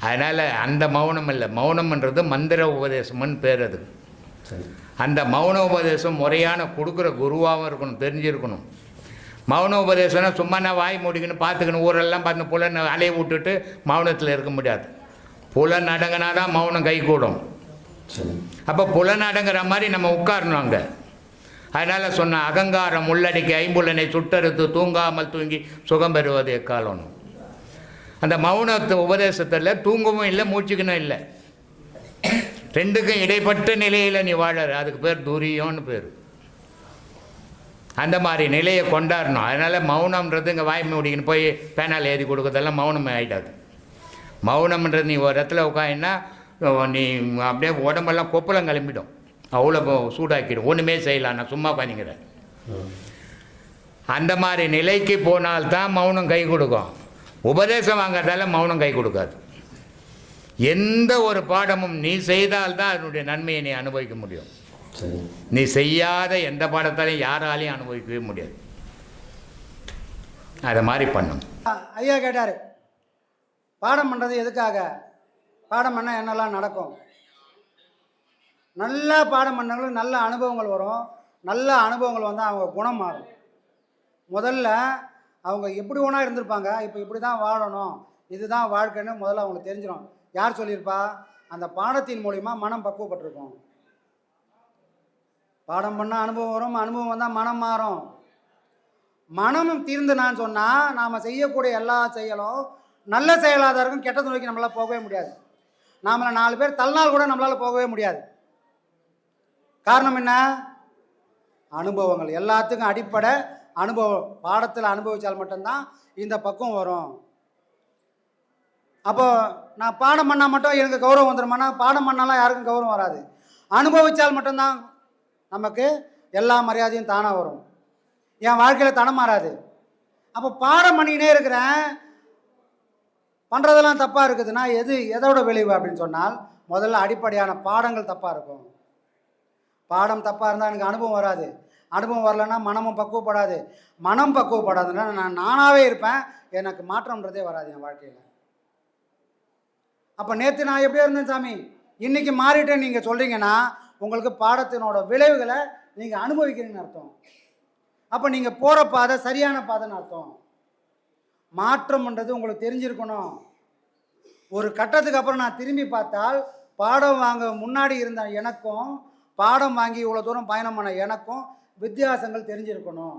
அதனால் அந்த மௌனம் இல்லை, மௌனம்ன்றது மந்திர உபதேசம்னு பேர். அது அந்த மௌன உபதேசம் முறையான கொடுக்குற குருவாகவும் இருக்கணும், தெரிஞ்சிருக்கணும். மௌன உபதேசம்னா சும்மா நான் வாய் மூடிக்கணும் பார்த்துக்கணும் ஊரெல்லாம் பார்த்து புலன் அலைய விட்டுட்டு மௌனத்தில் இருக்க முடியாது. புலன் அடங்கினா தான் மௌனம் கை கூடும். அப்போ புலன் அடங்குற மாதிரி நம்ம உட்காரணும் அங்கே. அதனால் சொன்ன அகங்காரம் உள்ளடக்கி 5 சுட்டறுத்து தூங்காமல் தூங்கி சுகம் பெறுவது எக்காலணும். அந்த மௌனத்து உபதேசத்தில் தூங்கவும் இல்லை, மூச்சுக்கணும் இல்லை, 2க்கும் இடைப்பட்ட நிலையில் நீ வாழற, அதுக்கு பேர் துரியம்னு பேர். அந்த மாதிரி நிலையை கொண்டாடணும். அதனால் மௌனம்ன்றது இங்கே வாய் மூடிக்கின்னு போய் பேனால் எழுதி கொடுக்குறதெல்லாம் மௌனம் ஆகிடாது. மௌனம்ன்றது நீ ஒரு இடத்துல உட்காந்துன்னா நீ அப்படியே உடம்பெல்லாம் கொப்பளம் கிளம்பிடும், அவ்வளோ சூடாக்கிடும், ஒன்றுமே செய்யலாம், நான் சும்மா பண்ணிக்கிறேன். அந்த மாதிரி நிலைக்கு போனால்தான் மௌனம் கை கொடுக்கும். உபதேசம் வாங்கிறதால மௌனம் கை கொடுக்காது. எந்த ஒரு பாடமும் நீ செய்தால்தான் அதனுடைய நன்மையை நீ அனுபவிக்க முடியும். நீ செய்யாத எந்த பாடத்தாலையும் யாராலையும் அனுபவிக்கவே முடியாது. அதை மாதிரி பண்ணும். ஐயா கேட்டார், பாடம் பண்ணுறது எதுக்காக, பாடம் பண்ணால் என்னெல்லாம் நடக்கும். நல்லா பாடம் பண்ணவங்களுக்கு நல்ல அனுபவங்கள் வரும். நல்ல அனுபவங்கள் வந்தால் அவங்க குணம் மாறும். முதல்ல அவங்க எப்படி ஒன்றா இருந்திருப்பாங்க, இப்போ இப்படி தான் வாழணும், இதுதான் வாழ்க்கைன்னு முதல்ல அவங்களுக்கு தெரிஞ்சிடும். யார் சொல்லியிருப்பா? அந்த பாடத்தின் மூலிமா மனம் பக்குவப்பட்டிருக்கும். பாடம் பண்ணால் அனுபவம் வரும், அனுபவம் வந்தால் மனம் மாறும். மனமும் தீர்ந்துனான்னு சொன்னால் நாம் செய்யக்கூடிய எல்லா செயலும் நல்ல செயலாக தான் இருக்கும். கெட்டது நோக்கி நம்மளால் போகவே முடியாது. நாமளை 4 பேர் தள்ளினால் கூட நம்மளால் போகவே முடியாது. காரணம் என்ன? அனுபவங்கள். எல்லாத்துக்கும் அடிப்படை அனுபவம். பாடத்தில் அனுபவித்தால் மட்டும்தான் இந்த பக்குவம் வரும். அப்போ நான் பாடம் பண்ணால் மட்டும் எனக்கு கௌரவம் வந்துடுமானா? பாடம் பண்ணாலாம் யாருக்கும் கௌரவம் வராது. அனுபவித்தால் மட்டும்தான் நமக்கு எல்லா மரியாதையும் தானாக வரும். என் வாழ்க்கையில் தனம் மாறாது. அப்போ பாடம் பண்ணிக்கினே இருக்கிறேன், பண்ணுறதெல்லாம் தப்பாக இருக்குதுன்னா எதோட விளைவு அப்படின்னு சொன்னால், முதல்ல அடிப்படையான பாடங்கள் தப்பாக இருக்கும். பாடம் தப்பாக இருந்தால் எனக்கு அனுபவம் வராது. அனுபவம் வரலைன்னா மனமும் பக்குவப்படாது. மனம் பக்குவப்படாதுன்னா நான் நானாகவே இருப்பேன், எனக்கு மாற்றம்ன்றதே வராது என் வாழ்க்கையில். அப்போ நேற்று நான் எப்படியோ இருந்தேன் சாமி, இன்றைக்கி மாறிட்டேன்னு நீங்கள் சொல்கிறீங்கன்னா உங்களுக்கு பாடத்தினோட விளைவுகளை நீங்கள் அனுபவிக்கிறீங்கன்னு அர்த்தம். அப்போ நீங்கள் போகிற பாதை சரியான பாதைன்னு அர்த்தம். மாற்றம்ன்றது உங்களுக்கு தெரிஞ்சிருக்கணும். ஒரு கட்டத்துக்கு அப்புறம் நான் திரும்பி பார்த்தால் பாடம் வாங்க முன்னாடி இருந்த எனக்கும் பாடம் வாங்கி இவ்வளோ தூரம் பயணம் பண்ண எனக்கும் வித்தியாசங்கள் தெரிஞ்சிருக்கணும்.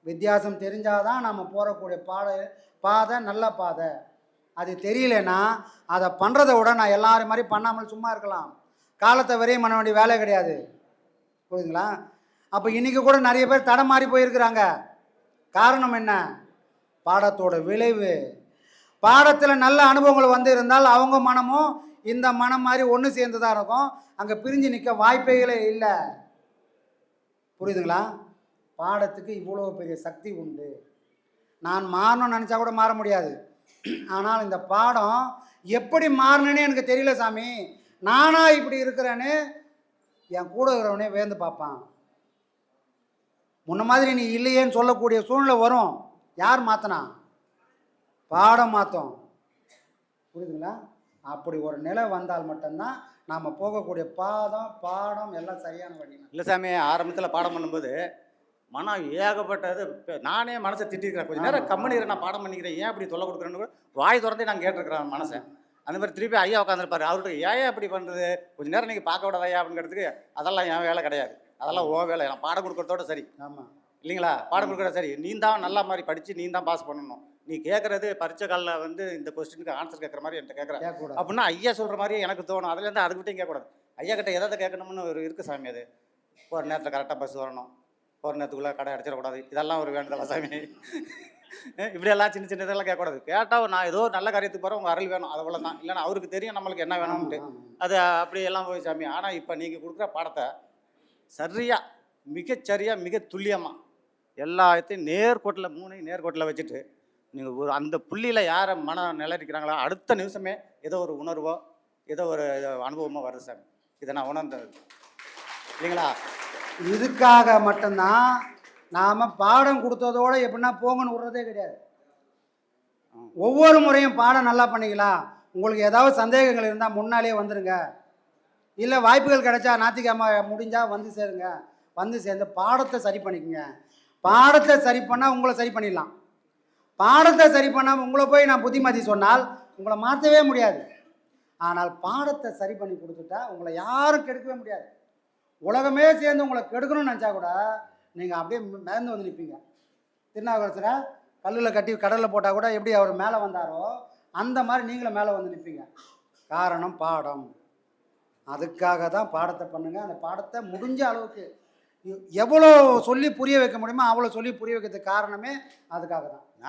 வித்தியாசம் தெரிஞ்சால் தான் நம்ம போகக்கூடிய பாதை நல்ல பாதை. அது தெரியலன்னா அதை பண்ணுறதை விட நான் எல்லாரும் மாதிரி பண்ணாமல் சும்மா இருக்கலாம். காலத்தை வரையும் பண்ண வேண்டிய வேலை கிடையாது. புரியுதுங்களா? அப்போ இன்றைக்கி கூட நிறைய பேர் தடம் மாறி போயிருக்கிறாங்க. காரணம் என்ன? பாடத்தோட விளைவு. பாடத்தில் நல்ல அனுபவங்கள் வந்து இருந்தால் அவங்க மனமும் இந்த மனம் மாதிரி ஒன்று சேர்ந்து தான் இருக்கும். அங்கே பிரிஞ்சு நிற்க வாய்ப்பைகளே இல்லை. புரியுதுங்களா? பாடத்துக்கு இவ்வளோ பெரிய சக்தி உண்டு. நான் மாறணும்னு நினச்சா கூட மாற முடியாது. ஆனால் இந்த பாடம் எப்படி மாறணுன்னே எனக்கு தெரியல சாமி. நானாக இப்படி இருக்கிறேன்னு என் கூட இருக்கிறவனே வேந்து பார்ப்பான். முன்ன மாதிரி நீ இல்லையேன்னு சொல்லக்கூடிய சூழ்நிலை வரும். யார் மாற்றினா? பாடம் மாற்றும். புரியுதுங்களா? அப்படி ஒரு நிலை வந்தால் மட்டும்தான் நாம் போகக்கூடிய பாடம் எல்லாம் சரியான வழி. இல்லை சாமி, ஆரம்பத்தில் பாடம் பண்ணும்போது மனம் ஏகப்பட்டது. நானே மனசை திட்டிருக்கிறேன். கொஞ்சம் நேரம் கம்மனிக்கிறேன், நான் பாடம் பண்ணிக்கிறேன், ஏன் அப்படி தொல்லை கொடுக்குறேன்னு வாய் திறந்தே நான் கேட்டிருக்கிறேன் மனசை. அந்த மாதிரி திருப்பி ஐயா உட்காந்துருப்பாரு. அவர்கிட்ட ஏன் அப்படி பண்ணுறது, கொஞ்சம் நேரம் நீங்கள் பார்க்க விடாத ஐயா அப்படிங்கிறதுக்கு, அதெல்லாம் என் வேலை கிடையாது, அதெல்லாம் ஓ வேலை. நான் பாடம் கொடுக்குறதோட சரி. ஆமாம் இல்லைங்களா? பாடம் கொடுக்குறத சரி, நீ தான் நல்லா மாதிரி படித்து நீ தான் பாஸ் பண்ணணும். நீ கேட்குறது பரீட்சை காலில் வந்து இந்த கொஸ்டினுக்கு ஆன்சர் கேட்குற மாதிரி என்கிட்ட கேட்குறேன் கேட்கக்கூடாது. அப்படின்னா ஐயா சொல்கிற மாதிரியே எனக்கு தோணும். அதுலேருந்து அதுக்கு விட்டையும் கேட்கக்கூடாது. ஐயா கிட்ட எதாவது கேட்கணும்னு ஒரு இருக்குது சாமி. அது போகிற நேரத்தில் கரெக்டாக பஸ் வரணும், போகிற நேரத்துக்குள்ளே கடை அடைச்சிடக்கூடாது, இதெல்லாம் ஒரு வேண்டுதல சாமி. இப்படியெல்லாம் சின்ன சின்ன இதெல்லாம் கேட்கக்கூடாது. கேட்டால் நான் ஏதோ நல்ல காரியத்துக்கு போகிறேன், உங்கள் அருள் வேணும், அது அவ்வளோ தான். இல்லைன்னா அவருக்கு தெரியும் நம்மளுக்கு என்ன வேணும்ன்ட்டு. அது அப்படியெல்லாம் போய் சாமி. ஆனால் இப்போ நீங்கள் கொடுக்குற பாடத்தை சரியாக, மிகச்சரியாக, மிக துல்லியமாக எல்லாத்தையும் நேர்கோட்டில் 3 நேர்கோட்டில் வச்சுட்டு நீங்கள் ஒரு அந்த புள்ளியில் யாரை மன நிலைக்கிறாங்களோ அடுத்த நிமிஷமே ஏதோ ஒரு உணர்வோ ஏதோ ஒரு அனுபவமோ வருது சாமி. இதை நான் உணர்ந்தது இல்லைங்களா? இதுக்காக மட்டும்தான் நாம் பாடம் கொடுத்ததோடு எப்படின்னா போங்கன்னு விடுறதே கிடையாது. ஒவ்வொரு முறையும் பாடம் நல்லா பண்ணிக்கலாம். உங்களுக்கு ஏதாவது சந்தேகங்கள் இருந்தால் முன்னாலே வந்துடுங்க. இல்லை வாய்ப்புகள் கிடைச்சா ஞாயிற்றுக்கிழமை முடிஞ்சால் வந்து சேருங்க. வந்து சேர்ந்து பாடத்தை சரி பண்ணிக்கங்க. பாடத்தை சரி பண்ணால் உங்களை சரி பண்ணிடலாம். பாடத்தை சரி பண்ணாமல் உங்களை போய் நான் புத்திமதி சொன்னால் உங்களை மாற்றவே முடியாது. ஆனால் பாடத்தை சரி பண்ணி கொடுத்துட்டா உங்களை யாரும் கெடுக்கவே முடியாது. உலகமே சேர்ந்து உங்களை கெடுக்கணும்னு நினச்சா கூட நீங்கள் அப்படியே மிதந்து வந்து நிற்பீங்க. திருநாவுக்கரசரை கல்லில் கட்டி கடலில் போட்டால் கூட எப்படி அவர் மேலே வந்தாரோ அந்த மாதிரி நீங்களும் மேலே வந்து நிற்பீங்க. காரணம் பாடம். அதுக்காக தான் பாடத்தை பண்ணுங்கள். அந்த பாடத்தை முடிஞ்ச அளவுக்கு எவ்வளோ சொல்லி புரிய வைக்க முடியுமோ அவ்வளோ சொல்லி புரிய வைக்கிறதுக்கு காரணமே அதுக்காக தான்.